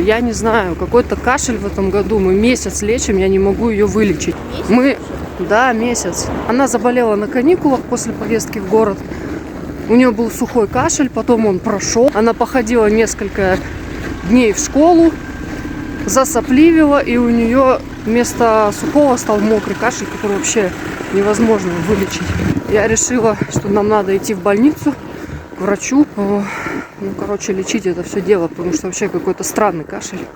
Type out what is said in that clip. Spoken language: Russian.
Я не знаю, какой-то кашель в этом году. Мы месяц лечим, я не могу ее вылечить. Да, месяц. Она заболела на каникулах после поездки в город. У нее был сухой кашель, потом он прошел. Она походила несколько дней в школу, засопливила, и у нее вместо сухого стал мокрый кашель, который вообще невозможно вылечить. Я решила, что нам надо идти в больницу, к врачу. Лечить это все дело, потому что вообще какой-то странный кашель.